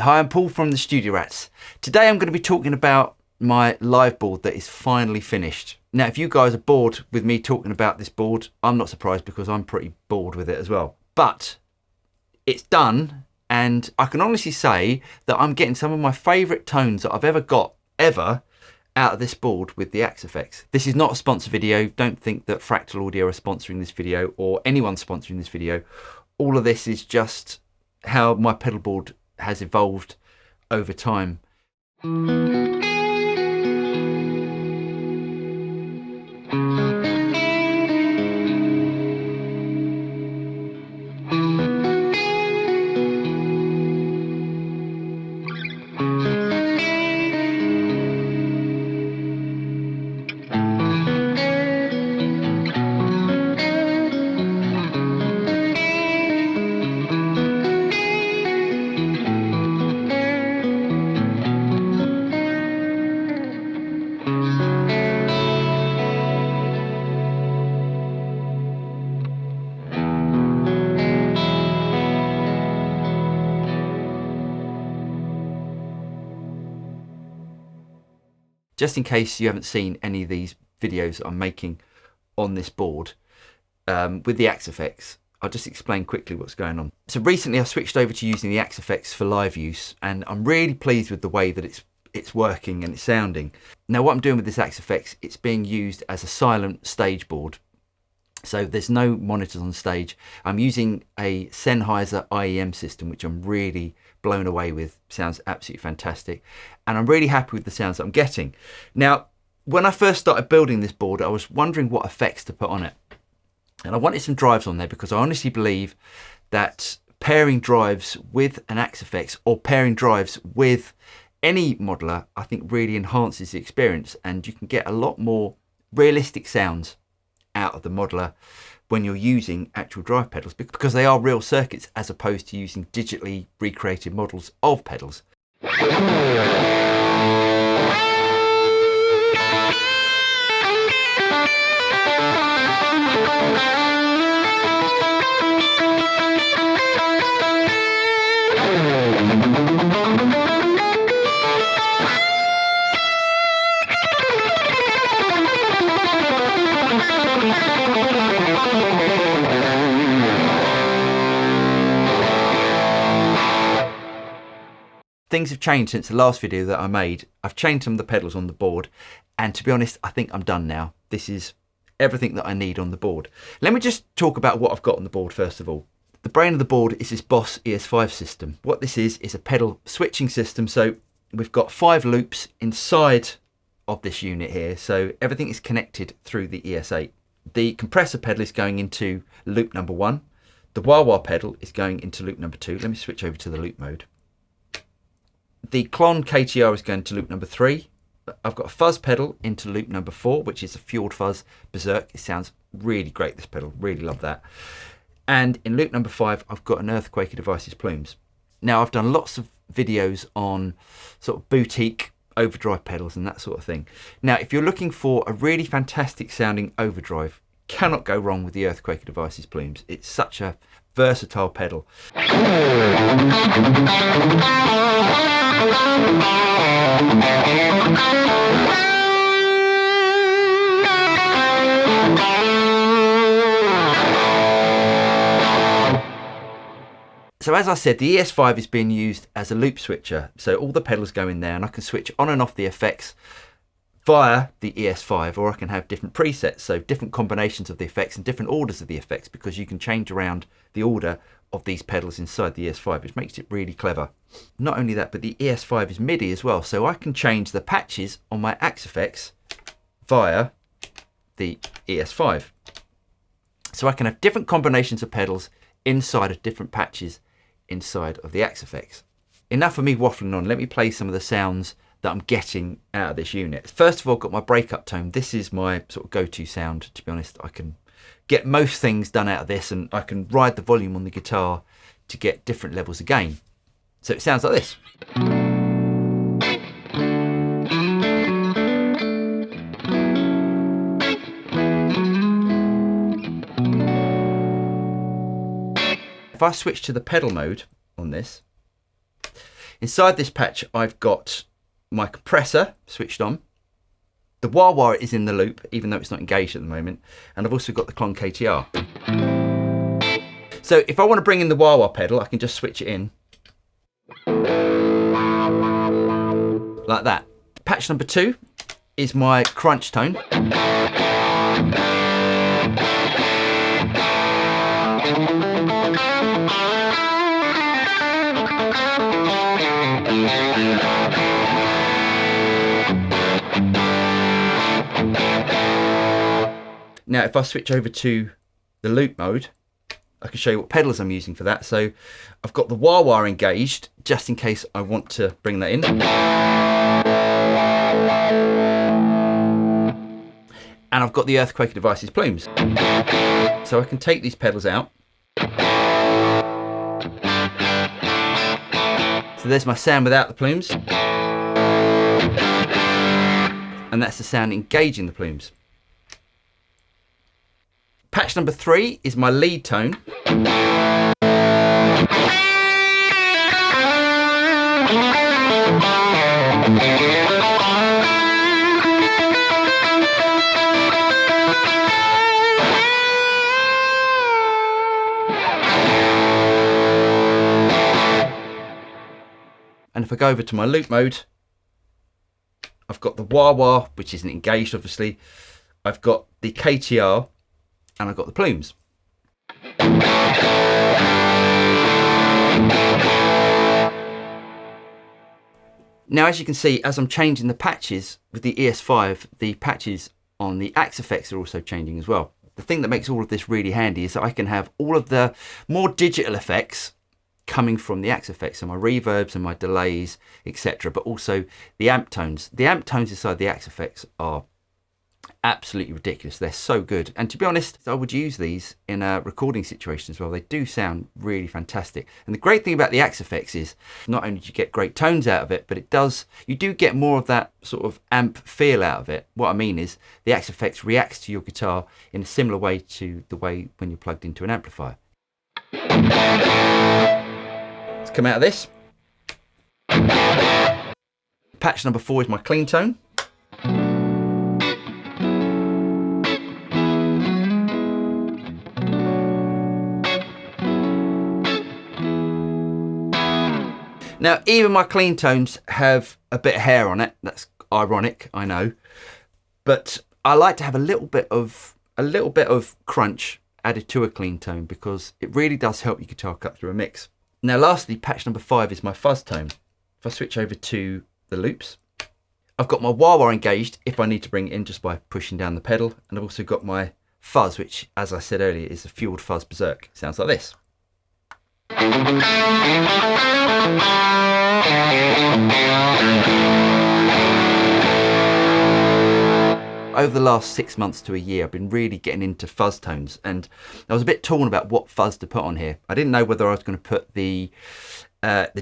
Hi, I'm Paul from the Studio Rats. Today I'm going to be talking about my live board that is finally finished. Now, if you guys are bored with me talking about this board, I'm not surprised because I'm pretty bored with it as well. But it's done, and I can honestly say that I'm getting some of my favourite tones that I've ever got, out of this board with the Axe-Fx. This is not a sponsor video. Don't think that Fractal Audio are sponsoring this video or anyone's sponsoring this video. All of this is just how my pedal board has evolved over time. Just in case you haven't seen any of these videos that I'm making on this board with the Axe-Fx, I'll just explain quickly what's going on. So recently I switched over to using the Axe-Fx for live use, and I'm really pleased with the way that it's working and it's sounding. Now what I'm doing with this Axe-Fx, it's being used as a silent stage board. So there's no monitors on stage. I'm using a Sennheiser IEM system, which I'm really blown away with. Sounds absolutely fantastic. And I'm really happy with the sounds that I'm getting. Now, when I first started building this board, I was wondering what effects to put on it. And I wanted some drives on there because I honestly believe that pairing drives with an Axe-Fx or pairing drives with any modeler, I think really enhances the experience, and you can get a lot more realistic sounds out of the modeler when you're using actual drive pedals, because they are real circuits as opposed to using digitally recreated models of pedals. Things have changed since the last video that I made. I've changed some of the pedals on the board, and to be honest, I think I'm done now. This is everything that I need on the board. Let me just talk about what I've got on the board first of all. The brain of the board is this Boss ES5 system. What this is a pedal switching system. So we've got 5 loops inside of this unit here. So everything is connected through the ES8. The compressor pedal is going into loop number 1. The wah-wah pedal is going into loop number 2. Let me switch over to the loop mode. The Klon KTR is going to loop number 3. I've got a fuzz pedal into loop number 4, which is a Fjord Fuzz Berserk. It sounds really great, this pedal. Really love that. And in loop number 5, I've got an Earthquaker Devices Plumes. Now, I've done lots of videos on sort of boutique overdrive pedals and that sort of thing. Now, if you're looking for a really fantastic sounding overdrive, cannot go wrong with the Earthquaker Devices Plumes. It's such a versatile pedal. So as I said, the ES5 is being used as a loop switcher. So all the pedals go in there and I can switch on and off the effects via the ES5, or I can have different presets, so different combinations of the effects and different orders of the effects, because you can change around the order of these pedals inside the ES5, which makes it really clever. Not only that, but the ES5 is MIDI as well, so I can change the patches on my Axe-Fx via the ES5. So I can have different combinations of pedals inside of different patches inside of the Axe-Fx. Enough of me waffling on, let me play some of the sounds that I'm getting out of this unit. First of all, I've got my breakup tone. This is my sort of go-to sound, to be honest. I can get most things done out of this, and I can ride the volume on the guitar to get different levels of gain. So it sounds like this. If I switch to the pedal mode on this, Inside this patch, I've got my compressor switched on. The wah-wah is in the loop, even though it's not engaged at the moment. And I've also got the Klon KTR. So if I want to bring in the wah-wah pedal, I can just switch it in. Like that. Patch number 2 is my crunch tone. Now, if I switch over to the loop mode, I can show you what pedals I'm using for that. So I've got the wah-wah engaged, just in case I want to bring that in. And I've got the Earthquaker Devices plumes. So I can take these pedals out. So there's my sound without the plumes. And that's the sound engaging the plumes. Patch number 3 is my lead tone. And if I go over to my loop mode, I've got the wah-wah, which isn't engaged obviously. I've got the KTR and I've got the plumes. Now, as you can see, as I'm changing the patches with the ES5, the patches on the Axe-Fx are also changing as well. The thing that makes all of this really handy is that I can have all of the more digital effects coming from the Axe-Fx, so my reverbs and my delays, etc., but also the amp tones. The amp tones inside the Axe-Fx are absolutely ridiculous. They're so good, and to be honest, I would use these in a recording situation as well. They do sound really fantastic. And the great thing about the Axe-Fx is not only do you get great tones out of it, but you do get more of that sort of amp feel out of it. What I mean is the Axe-Fx reacts to your guitar in a similar way to the way when you're plugged into an amplifier. Let's come out of this. Patch number 4 is my clean tone. Now, even my clean tones have a bit of hair on it. That's ironic, I know. But I like to have a little bit of crunch added to a clean tone because it really does help your guitar cut through a mix. Now, lastly, patch number 5 is my fuzz tone. If I switch over to the loops, I've got my wah-wah engaged if I need to bring it in just by pushing down the pedal. And I've also got my fuzz, which, as I said earlier, is a fueled fuzz berserk. It sounds like this. Over the last 6 months to a year, I've been really getting into fuzz tones, and I was a bit torn about what fuzz to put on here. I didn't know whether I was going to put the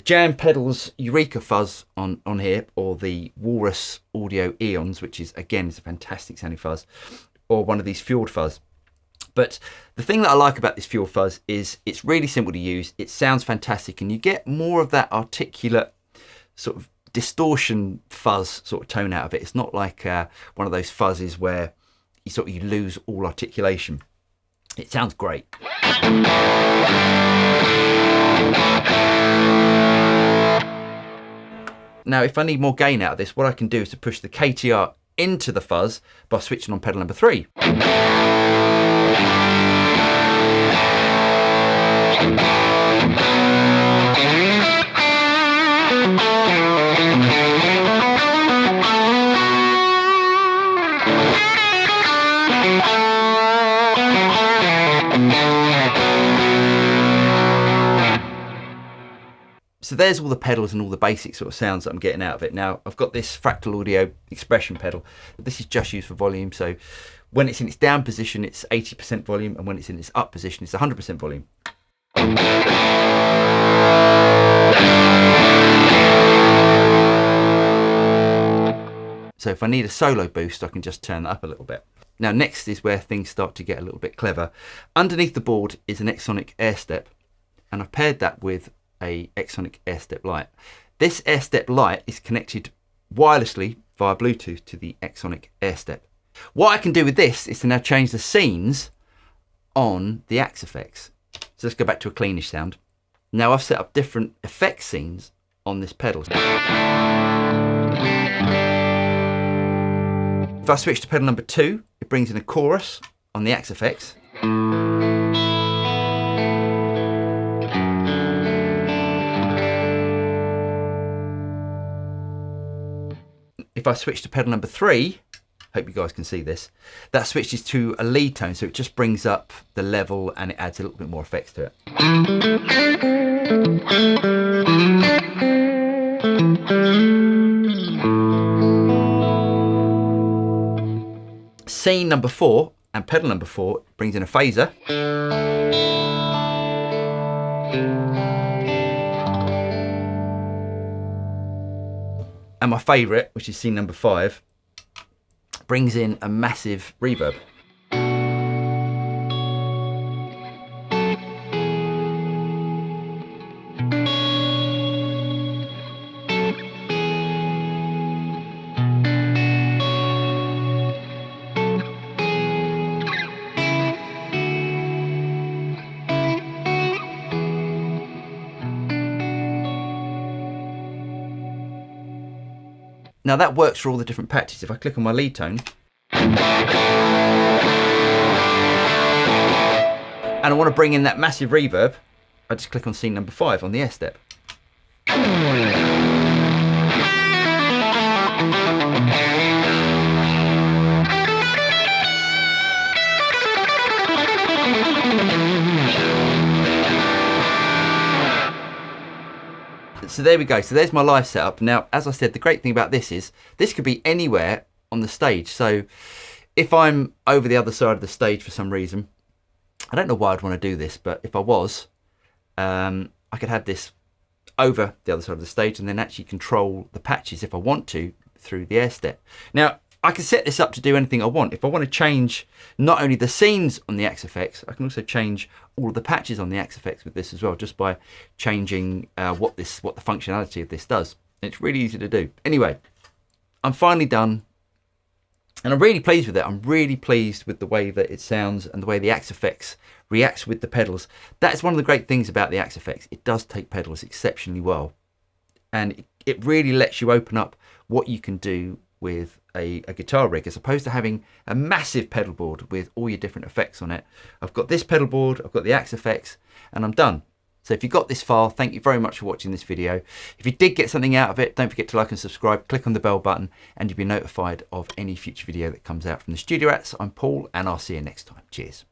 Jam Pedals Eureka fuzz on here, or the Walrus Audio Eons, which is again is a fantastic sounding fuzz, or one of these fueled fuzz. But the thing that I like about this fuel fuzz is it's really simple to use. It sounds fantastic, and you get more of that articulate sort of distortion fuzz sort of tone out of it. It's not like one of those fuzzes where you lose all articulation. It sounds great. Now, if I need more gain out of this, what I can do is to push the KTR into the fuzz by switching on pedal number 3. So there's all the pedals and all the basic sort of sounds that I'm getting out of it. Now, I've got this Fractal Audio expression pedal. This is just used for volume. So when it's in its down position, it's 80% volume. And when it's in its up position, it's 100% volume. So if I need a solo boost, I can just turn that up a little bit. Now, next is where things start to get a little bit clever. Underneath the board is an Exonic Airstep, and I've paired that with a Exonic Airstep Lite. This AirStep Lite is connected wirelessly via Bluetooth to the Exonic AirStep. What I can do with this is to now change the scenes on the Axe-Fx. So let's go back to a cleanish sound. Now I've set up different effect scenes on this pedal. If I switch to pedal number 2, it brings in a chorus on the Axe-Fx. If I switch to pedal number 3, hope you guys can see this, that switches to a lead tone, so it just brings up the level and it adds a little bit more effects to it. Scene number 4 and pedal number 4 brings in a phaser. And my favourite, which is scene number 5, brings in a massive reverb. Now that works for all the different patches. If I click on my lead tone, and I want to bring in that massive reverb, I just click on scene number 5 on the AirStep. So there we go. So there's my live setup. Now, as I said, the great thing about this is this could be anywhere on the stage. So if I'm over the other side of the stage for some reason, I don't know why I'd want to do this, but if I was, I could have this over the other side of the stage and then actually control the patches if I want to through the AirStep. Now, I can set this up to do anything I want. If I want to change not only the scenes on the Axe-Fx, I can also change all of the patches on the Axe-Fx with this as well, just by changing what the functionality of this does. And it's really easy to do. Anyway, I'm finally done, and I'm really pleased with it. I'm really pleased with the way that it sounds and the way the Axe-Fx reacts with the pedals. That's one of the great things about the Axe-Fx. It does take pedals exceptionally well, and it really lets you open up what you can do with a guitar rig, as opposed to having a massive pedal board with all your different effects on it. I've got this pedal board, I've got the Axe-Fx, and I'm done. So if you got this far, thank you very much for watching this video. If you did get something out of it, don't forget to like and subscribe, click on the bell button, and you'll be notified of any future video that comes out from the Studio Rats. I'm Paul, and I'll see you next time. Cheers.